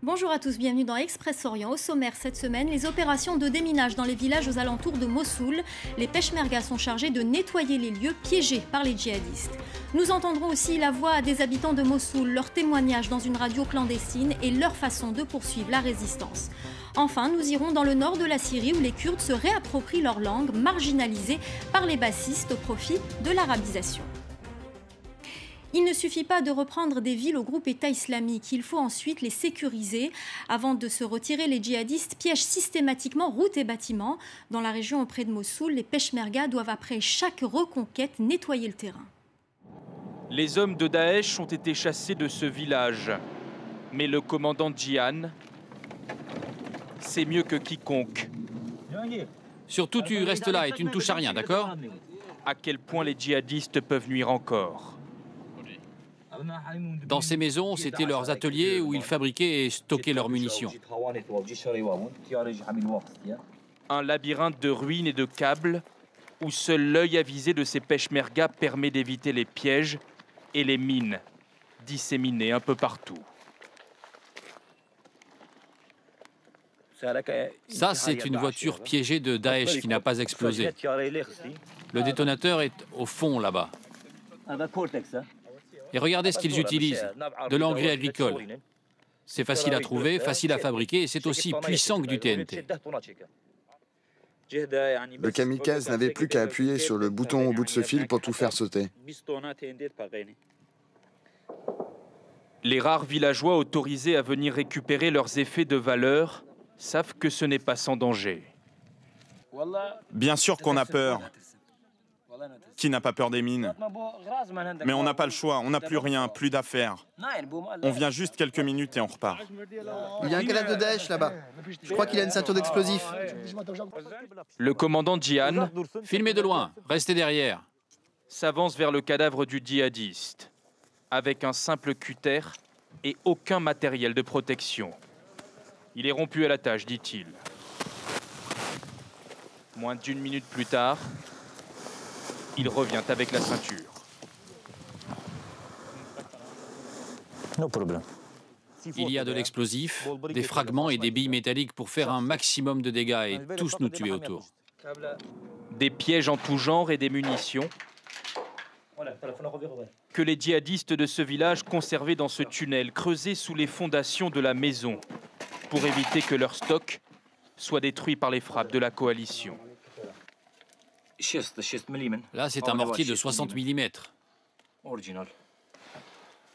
Bonjour à tous, bienvenue dans Express Orient. Au sommaire cette semaine, les opérations de déminage dans les villages aux alentours de Mossoul. Les peshmergas sont chargés de nettoyer les lieux piégés par les djihadistes. Nous entendrons aussi la voix des habitants de Mossoul, leurs témoignages dans une radio clandestine et leur façon de poursuivre la résistance. Enfin, nous irons dans le nord de la Syrie où les Kurdes se réapproprient leur langue, marginalisée par les bassistes au profit de l'arabisation. Il ne suffit pas de reprendre des villes au groupe État islamique, il faut ensuite les sécuriser. Avant de se retirer, les djihadistes piègent systématiquement routes et bâtiments. Dans la région auprès de Mossoul, les peshmergas doivent après chaque reconquête nettoyer le terrain. Les hommes de Daesh ont été chassés de ce village. Mais le commandant Jihan sait mieux que quiconque. Surtout tu restes là et tu ne touches à rien, d'accord? À quel point les djihadistes peuvent nuire encore. Dans ces maisons, c'était leurs ateliers où ils fabriquaient et stockaient leurs munitions. Un labyrinthe de ruines et de câbles où seul l'œil avisé de ces peshmergas permet d'éviter les pièges et les mines disséminées un peu partout. Ça, c'est une voiture piégée de Daesh qui n'a pas explosé. Le détonateur est au fond, là-bas. Et regardez ce qu'ils utilisent, de l'engrais agricole. C'est facile à trouver, facile à fabriquer et c'est aussi puissant que du TNT. Le kamikaze n'avait plus qu'à appuyer sur le bouton au bout de ce fil pour tout faire sauter. Les rares villageois autorisés à venir récupérer leurs effets de valeur savent que ce n'est pas sans danger. Bien sûr qu'on a peur. Qui n'a pas peur des mines? Mais on n'a pas le choix, on n'a plus rien, plus d'affaires. On vient juste quelques minutes et on repart. Il y a un cadavre de Daesh là-bas. Je crois qu'il a une ceinture d'explosifs. Le commandant Jihan, Filmez de loin, restez derrière. s'avance vers le cadavre du djihadiste, avec un simple cutter et aucun matériel de protection. Il est rompu à la tâche, dit-il. Moins d'une minute plus tard, il revient avec la ceinture. Il y a de l'explosif, des fragments et des billes métalliques pour faire un maximum de dégâts et tous nous tuer autour. Des pièges en tout genre et des munitions que les djihadistes de ce village conservaient dans ce tunnel creusé sous les fondations de la maison pour éviter que leur stock soit détruit par les frappes de la coalition. Là, c'est un mortier de 60 mm.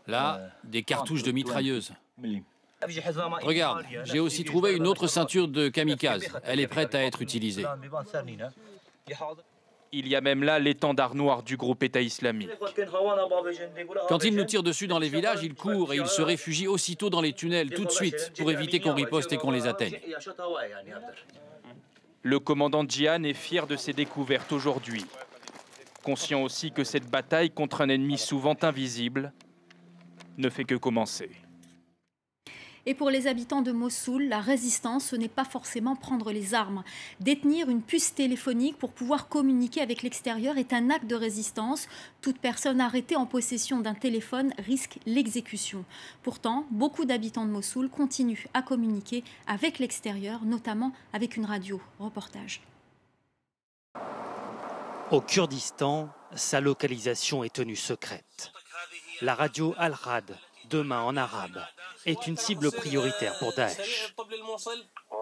Là, des cartouches de mitrailleuse. Regarde, j'ai aussi trouvé une autre ceinture de kamikaze. Elle est prête à être utilisée. Il y a même là l'étendard noir du groupe État islamique. Quand ils nous tirent dessus dans les villages, ils courent et ils se réfugient aussitôt dans les tunnels, tout de suite, pour éviter qu'on riposte et qu'on les atteigne. Le commandant Jihan est fier de ses découvertes aujourd'hui, conscient aussi que cette bataille contre un ennemi souvent invisible ne fait que commencer. Et pour les habitants de Mossoul, la résistance, ce n'est pas forcément prendre les armes. Détenir une puce téléphonique pour pouvoir communiquer avec l'extérieur est un acte de résistance. Toute personne arrêtée en possession d'un téléphone risque l'exécution. Pourtant, beaucoup d'habitants de Mossoul continuent à communiquer avec l'extérieur, notamment avec une radio. Reportage. Au Kurdistan, sa localisation est tenue secrète. La radio Al-Rad, demain en arabe, est une cible prioritaire pour Daesh.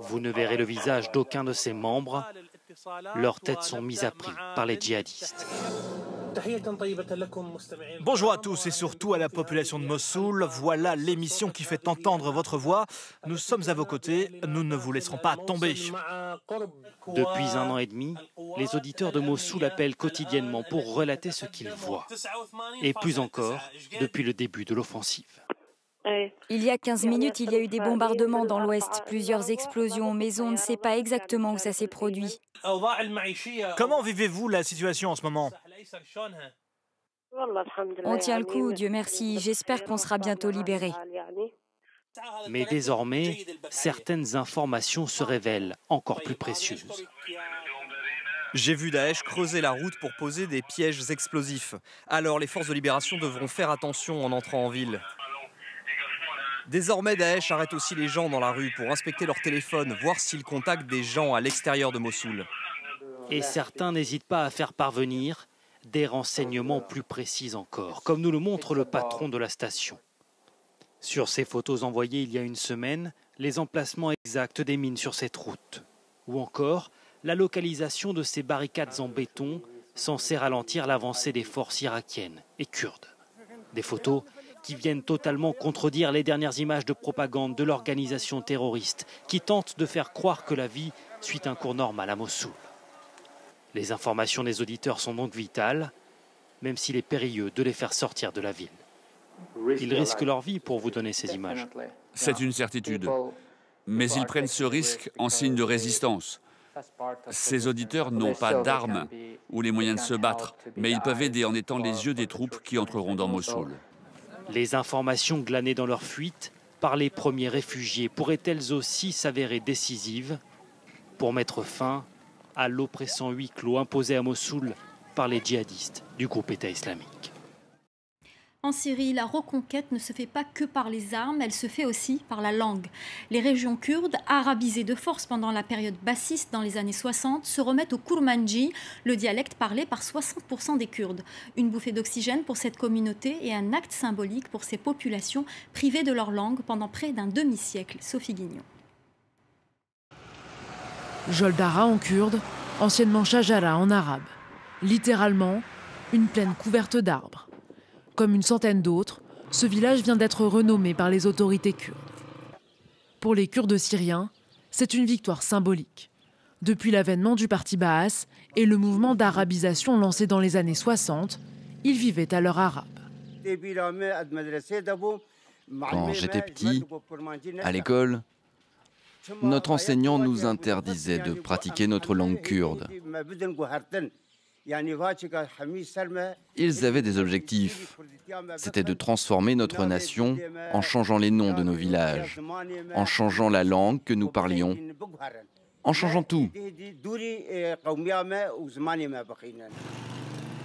Vous ne verrez le visage d'aucun de ses membres. Leurs têtes sont mises à prix par les djihadistes. Bonjour à tous et surtout à la population de Mossoul. Voilà l'émission qui fait entendre votre voix. Nous sommes à vos côtés, nous ne vous laisserons pas tomber. Depuis 1 an et demi, les auditeurs de Mossoul appellent quotidiennement pour relater ce qu'ils voient. Et plus encore, depuis le début de l'offensive. Il y a 15 minutes, il y a eu des bombardements dans l'ouest, plusieurs explosions, mais on ne sait pas exactement où ça s'est produit. Comment vivez-vous la situation en ce moment? On tient le coup, Dieu merci, j'espère qu'on sera bientôt libérés. Mais désormais, certaines informations se révèlent encore plus précieuses. J'ai vu Daesh creuser la route pour poser des pièges explosifs. Alors les forces de libération devront faire attention en entrant en ville. Désormais, Daesh arrête aussi les gens dans la rue pour inspecter leur téléphone, voir s'ils contactent des gens à l'extérieur de Mossoul. Et certains n'hésitent pas à faire parvenir des renseignements plus précis encore, comme nous le montre le patron de la station. Sur ces photos envoyées il y a une semaine, les emplacements exacts des mines sur cette route. Ou encore, la localisation de ces barricades en béton censées ralentir l'avancée des forces irakiennes et kurdes. Des photos qui viennent totalement contredire les dernières images de propagande de l'organisation terroriste qui tente de faire croire que la vie suit un cours normal à Mossoul. Les informations des auditeurs sont donc vitales, même s'il est périlleux de les faire sortir de la ville. Ils risquent leur vie pour vous donner ces images. C'est une certitude. Mais ils prennent ce risque en signe de résistance. Ces auditeurs n'ont pas d'armes ou les moyens de se battre, mais ils peuvent aider en étant les yeux des troupes qui entreront dans Mossoul. Les informations glanées dans leur fuite par les premiers réfugiés pourraient-elles aussi s'avérer décisives pour mettre fin à l'oppressant huis clos imposé à Mossoul par les djihadistes du groupe État islamique. En Syrie, la reconquête ne se fait pas que par les armes, elle se fait aussi par la langue. Les régions kurdes, arabisées de force pendant la période bassiste dans les années 60, se remettent au Kurmanji, le dialecte parlé par 60% des Kurdes. Une bouffée d'oxygène pour cette communauté et un acte symbolique pour ces populations privées de leur langue pendant près d'un demi-siècle. Sophie Guignon. Joldara en kurde, anciennement Shajara en arabe. Littéralement, une plaine couverte d'arbres. Comme une centaine d'autres, ce village vient d'être renommé par les autorités kurdes. Pour les Kurdes syriens, c'est une victoire symbolique. Depuis l'avènement du parti Baas et le mouvement d'arabisation lancé dans les années 60, ils vivaient à l'heure arabe. Quand j'étais petit, à l'école, notre enseignant nous interdisait de pratiquer notre langue kurde. Ils avaient des objectifs. C'était de transformer notre nation en changeant les noms de nos villages, en changeant la langue que nous parlions, en changeant tout.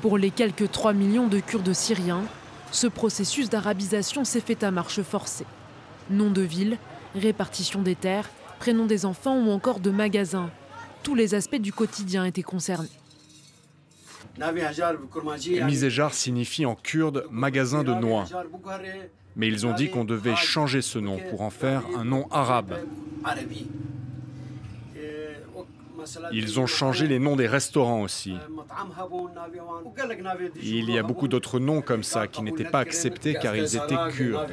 Pour les quelques 3 millions de Kurdes syriens, ce processus d'arabisation s'est fait à marche forcée. Nom de ville, répartition des terres, prénom des enfants ou encore de magasins. Tous les aspects du quotidien étaient concernés. Misejar signifie en kurde « magasin de noix ». Mais ils ont dit qu'on devait changer ce nom pour en faire un nom arabe. Ils ont changé les noms des restaurants aussi. Il y a beaucoup d'autres noms comme ça qui n'étaient pas acceptés car ils étaient kurdes.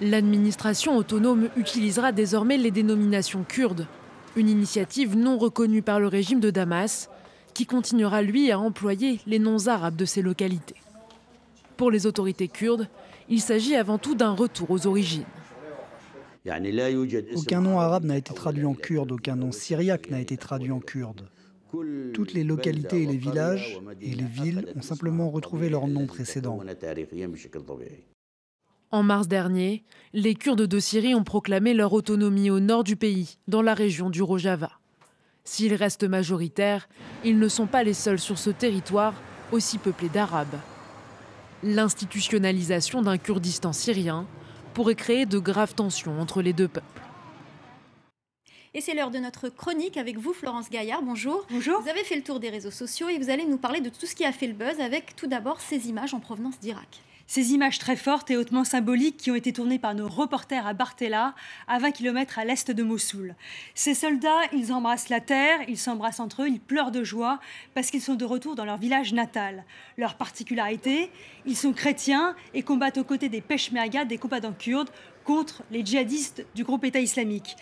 L'administration autonome utilisera désormais les dénominations kurdes, une initiative non reconnue par le régime de Damas, qui continuera, lui, à employer les noms arabes de ces localités. Pour les autorités kurdes, il s'agit avant tout d'un retour aux origines. Aucun nom arabe n'a été traduit en kurde, aucun nom syriaque n'a été traduit en kurde. Toutes les localités et les villages et les villes ont simplement retrouvé leur nom précédent. En mars dernier, les Kurdes de Syrie ont proclamé leur autonomie au nord du pays, dans la région du Rojava. S'ils restent majoritaires, ils ne sont pas les seuls sur ce territoire aussi peuplé d'Arabes. L'institutionnalisation d'un Kurdistan syrien pourrait créer de graves tensions entre les deux peuples. Et c'est l'heure de notre chronique avec vous, Florence Gaillard. Bonjour. Bonjour. Vous avez fait le tour des réseaux sociaux et vous allez nous parler de tout ce qui a fait le buzz avec tout d'abord ces images en provenance d'Irak. Ces images très fortes et hautement symboliques qui ont été tournées par nos reporters à Bartella, à 20 km à l'est de Mossoul. Ces soldats, ils embrassent la terre, ils s'embrassent entre eux, ils pleurent de joie parce qu'ils sont de retour dans leur village natal. Leur particularité, ils sont chrétiens et combattent aux côtés des Peshmerga, des combattants kurdes, contre les djihadistes du groupe État islamique.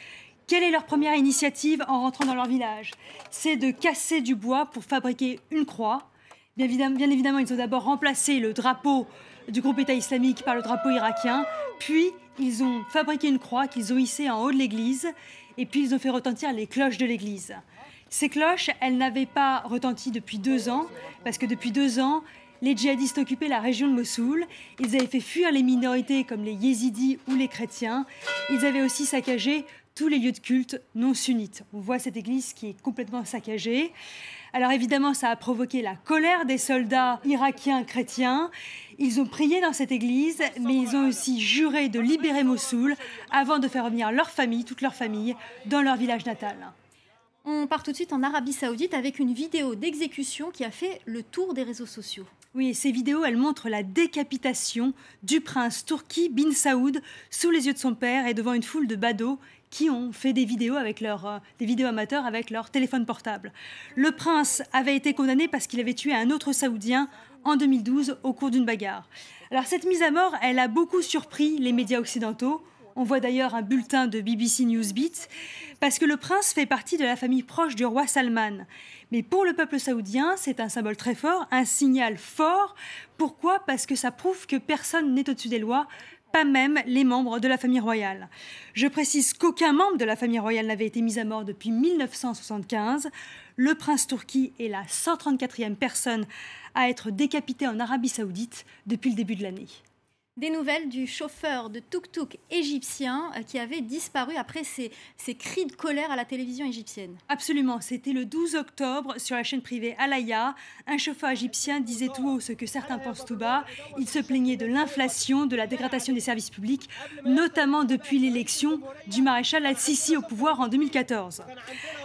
Quelle est leur première initiative en rentrant dans leur village? C'est de casser du bois pour fabriquer une croix. Bien évidemment, ils ont d'abord remplacé le drapeau du groupe État islamique par le drapeau irakien, puis ils ont fabriqué une croix qu'ils ont hissée en haut de l'église, et puis ils ont fait retentir les cloches de l'église. Ces cloches, elles n'avaient pas retenti depuis 2 ans, parce que depuis 2 ans, les djihadistes occupaient la région de Mossoul, ils avaient fait fuir les minorités comme les yézidis ou les chrétiens, ils avaient aussi saccagé tous les lieux de culte non sunnites. On voit cette église qui est complètement saccagée. Alors évidemment, ça a provoqué la colère des soldats irakiens chrétiens. Ils ont prié dans cette église, mais ils ont aussi juré de libérer Mossoul avant de faire revenir leur famille, toute leur famille, dans leur village natal. On part tout de suite en Arabie Saoudite avec une vidéo d'exécution qui a fait le tour des réseaux sociaux. Oui, et ces vidéos, elles montrent la décapitation du prince Turki bin Saoud sous les yeux de son père et devant une foule de badauds qui ont fait des vidéos amateurs avec leur téléphone portable. Le prince avait été condamné parce qu'il avait tué un autre Saoudien en 2012 au cours d'une bagarre. Alors cette mise à mort, elle a beaucoup surpris les médias occidentaux. On voit d'ailleurs un bulletin de BBC Newsbeat, parce que le prince fait partie de la famille proche du roi Salman. Mais pour le peuple saoudien, c'est un symbole très fort, un signal fort. Pourquoi ? Parce que ça prouve que personne n'est au-dessus des lois, pas même les membres de la famille royale. Je précise qu'aucun membre de la famille royale n'avait été mis à mort depuis 1975. Le prince Turki est la 134e personne à être décapitée en Arabie Saoudite depuis le début de l'année. Des nouvelles du chauffeur de tuk-tuk égyptien qui avait disparu après ses cris de colère à la télévision égyptienne. Absolument, c'était le 12 octobre sur la chaîne privée Alaya. Un chauffeur égyptien disait tout haut ce que certains pensent tout bas. Il se plaignait de l'inflation, de la dégradation des services publics, notamment depuis l'élection du maréchal Al-Sisi au pouvoir en 2014.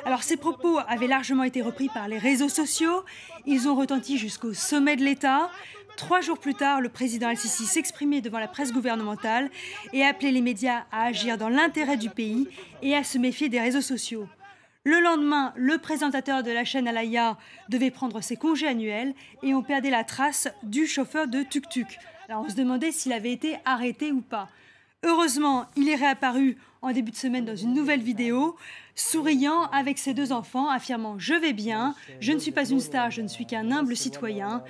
Alors ces propos avaient largement été repris par les réseaux sociaux. Ils ont retenti jusqu'au sommet de l'État. 3 jours plus tard, le président Al-Sisi s'exprimait devant la presse gouvernementale et appelait les médias à agir dans l'intérêt du pays et à se méfier des réseaux sociaux. Le lendemain, le présentateur de la chaîne Alaya devait prendre ses congés annuels et on perdait la trace du chauffeur de tuk-tuk. Alors on se demandait s'il avait été arrêté ou pas. Heureusement, il est réapparu en début de semaine dans une nouvelle vidéo, souriant avec ses 2 enfants, affirmant « Je vais bien, je ne suis pas une star, je ne suis qu'un humble citoyen ».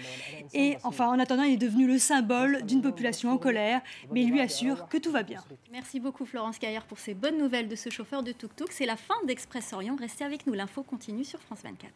Et enfin, en attendant, il est devenu le symbole d'une population en colère, mais il lui assure que tout va bien. Merci beaucoup Florence Caillard pour ces bonnes nouvelles de ce chauffeur de tuk-tuk. C'est la fin d'Express Orient. Restez avec nous, l'info continue sur France 24.